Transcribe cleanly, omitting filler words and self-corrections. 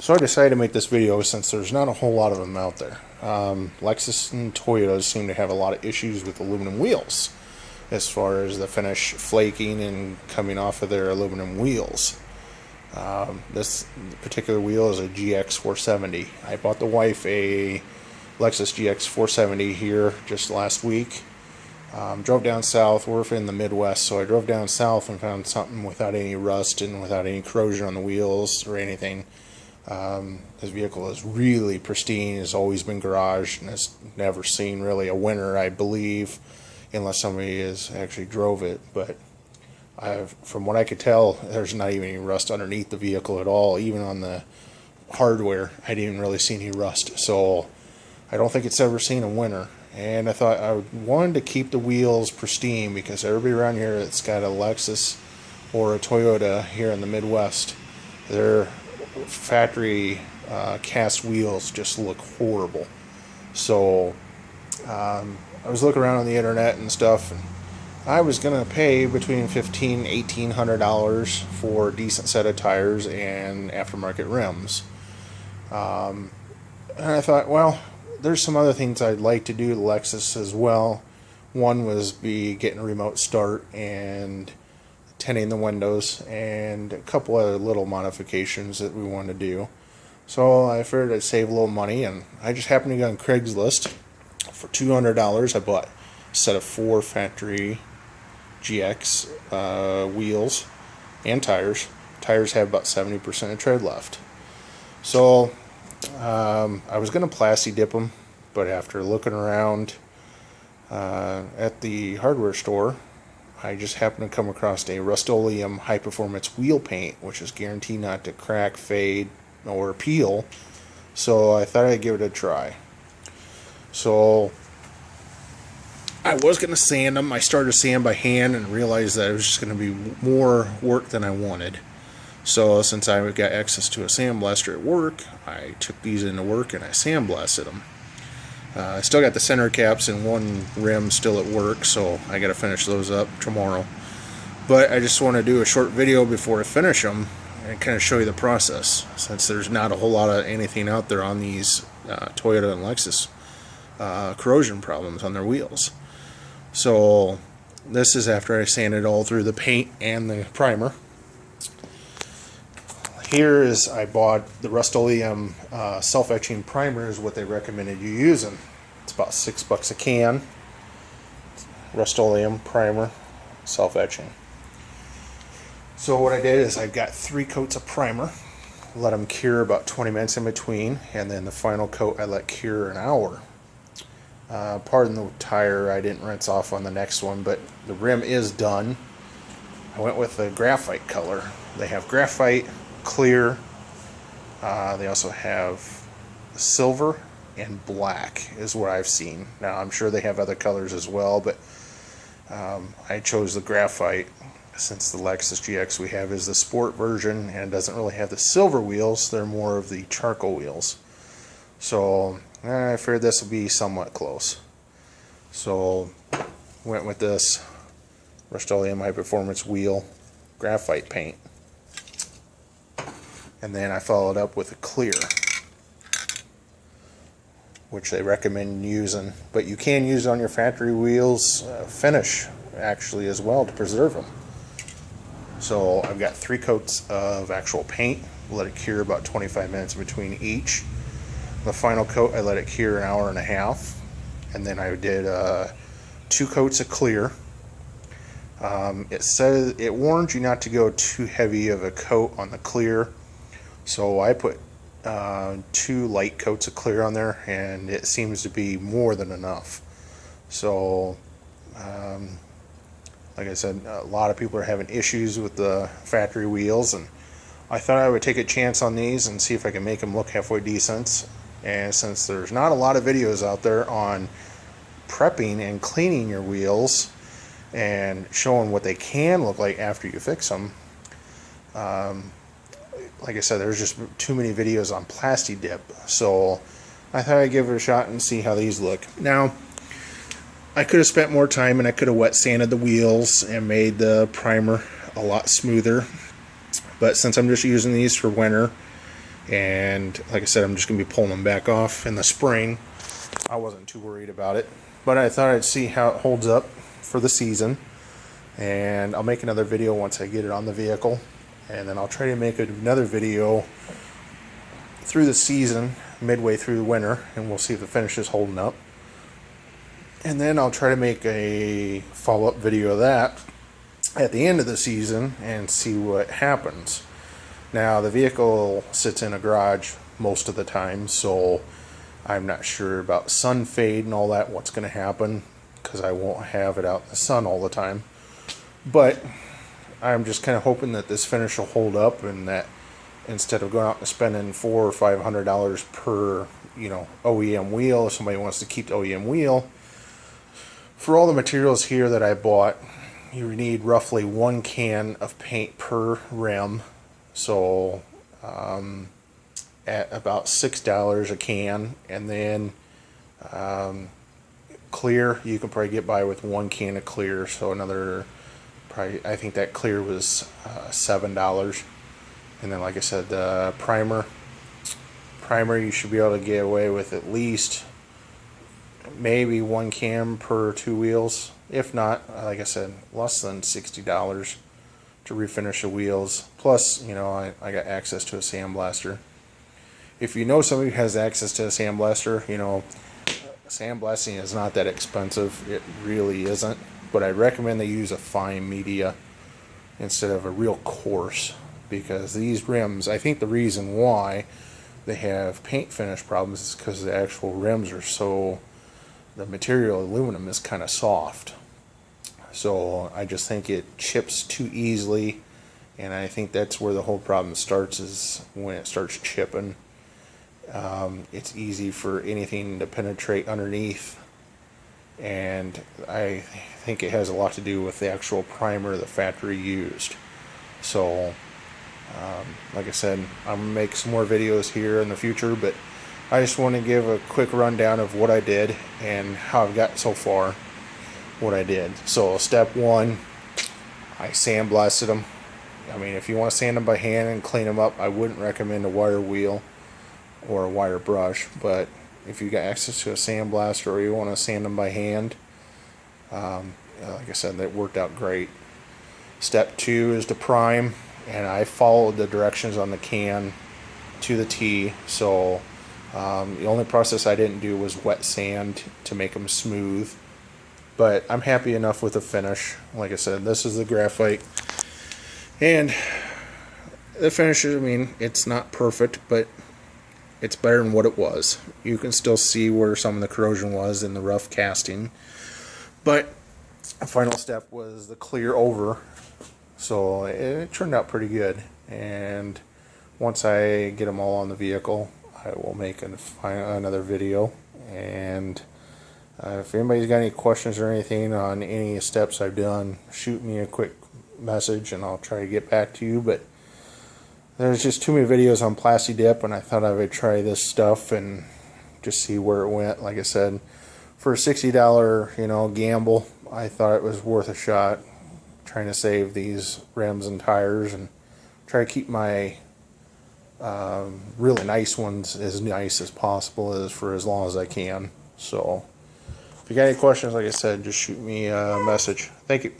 So I decided to make this video since there's not a whole lot of them out there. Lexus and Toyota seem to have a lot of issues with aluminum wheels as far as the finish flaking and coming off of their aluminum wheels. This particular wheel is a GX470. I bought the wife a Lexus GX470 here just last week. Drove down south. We're in the Midwest, so I drove down south and found something without any rust and without any corrosion on the wheels or anything. This vehicle is really pristine. It's always been garaged and has never seen really a winter, I believe, unless somebody has actually drove it. But from what I could tell, there's not even any rust underneath the vehicle at all. Even on the hardware, I didn't really see any rust. So I don't think it's ever seen a winter. And I thought I wanted to keep the wheels pristine because everybody around here that's got a Lexus or a Toyota here in the Midwest, their factory cast wheels just look horrible. So I was looking around on the internet and stuff, and I was gonna pay between $1,500 and $1,800 for a decent set of tires and aftermarket rims. And I thought, well, there's some other things I'd like to do to Lexus as well. One was getting a remote start and tinting the windows, and a couple other little modifications that we wanted to do. So I figured I'd save a little money, and I just happened to go on Craigslist for $200. I bought a set of 4 factory GX wheels and tires. Tires have about 70% of tread left. So I was going to plasti dip them, but after looking around at the hardware store, I just happened to come across a Rust-Oleum high-performance wheel paint, which is guaranteed not to crack, fade, or peel. So I thought I'd give it a try. So I was going to sand them. I started to sand by hand and realized that it was just going to be more work than I wanted. So since I got access to a sandblaster at work, I took these into work and I sandblasted them. I still got the center caps and one rim still at work, so I got to finish those up tomorrow. But I just want to do a short video before I finish them and kind of show you the process, since there's not a whole lot of anything out there on these Toyota and Lexus corrosion problems on their wheels. So this is after I sanded all through the paint and the primer. Here is, I bought the Rust-Oleum self-etching primer is what they recommended you using. It's about $6 a can. Rust-Oleum primer, self-etching. So what I did is I got 3 coats of primer, let them cure about 20 minutes in between, and then the final coat I let cure an hour. Pardon the tire, I didn't rinse off on the next one, but the rim is done. I went with the graphite color. They have graphite, clear, they also have silver and black is what I've seen. Now I'm sure they have other colors as well, but I chose the graphite since the Lexus GX we have is the sport version and doesn't really have the silver wheels. They're more of the charcoal wheels. So I figured this will be somewhat close. So went with this Rust-Oleum high performance wheel graphite paint. And then I followed up with a clear, which they recommend using, but you can use it on your factory wheels finish actually as well to preserve them. So I've got 3 coats of actual paint, let it cure about 25 minutes between each. The final coat I let it cure an hour and a half, and then I did 2 coats of clear. It says it warns you not to go too heavy of a coat on the clear. So I put 2 light coats of clear on there, and it seems to be more than enough. So, like I said, a lot of people are having issues with the factory wheels, and I thought I would take a chance on these and see if I can make them look halfway decent. And since there's not a lot of videos out there on prepping and cleaning your wheels and showing what they can look like after you fix them, like I said, there's just too many videos on plasti dip, so I thought I'd give it a shot and see how these look. Now, I could have spent more time and I could have wet sanded the wheels and made the primer a lot smoother, but since I'm just using these for winter, and like I said, I'm just going to be pulling them back off in the spring. I wasn't too worried about it, but I thought I'd see how it holds up for the season, and I'll make another video once I get it on the vehicle, and then I'll try to make another video through the season, midway through the winter, and we'll see if the finish is holding up. And then I'll try to make a follow-up video of that at the end of the season and see what happens. Now, the vehicle sits in a garage most of the time, so I'm not sure about sun fade and all that, what's going to happen, because I won't have it out in the sun all the time. But I'm just kind of hoping that this finish will hold up, and that instead of going out and spending $400 or $500 per, OEM wheel, if somebody wants to keep the OEM wheel, for all the materials here that I bought, you need roughly 1 can of paint per rim. So at about $6 a can, and then clear, you can probably get by with 1 can of clear. So another, probably, I think that clear was $7. And then, like I said, the primer you should be able to get away with at least maybe 1 can per 2 wheels. If not, like I said, less than $60 to refinish the wheels. Plus, I got access to a sandblaster. If you know somebody who has access to a sandblaster, sandblasting is not that expensive. It really isn't. But I recommend they use a fine media instead of a real coarse, because these rims, I think the reason why they have paint finish problems is because the actual rims are so, the material, aluminum, is kind of soft. So I just think it chips too easily, and I think that's where the whole problem starts, is when it starts chipping. It's easy for anything to penetrate underneath, and I think it has a lot to do with the actual primer the factory used. So like I said, I'm going to make some more videos here in the future, but I just want to give a quick rundown of what I did and how I've got so far what I did. So step 1, I sandblasted them. I mean, if you want to sand them by hand and clean them up, I wouldn't recommend a wire wheel or a wire brush, but if you got access to a sandblaster or you want to sand them by hand, like I said, that worked out great. Step 2 is to prime, and I followed the directions on the can to the T. So the only process I didn't do was wet sand to make them smooth, but I'm happy enough with the finish. Like I said, this is the graphite, and the finish, I mean, it's not perfect, but it's better than what it was. You can still see where some of the corrosion was in the rough casting, but the final step was the clear over. So it turned out pretty good, and once I get them all on the vehicle, I will make another video. And if anybody's got any questions or anything on any steps I've done, shoot me a quick message and I'll try to get back to you. But there's just too many videos on Plasti Dip, and I thought I would try this stuff and just see where it went. Like I said, for a $60 gamble, I thought it was worth a shot, trying to save these rims and tires and try to keep my really nice ones as nice as possible for as long as I can. So if you got any questions, like I said, just shoot me a message. Thank you.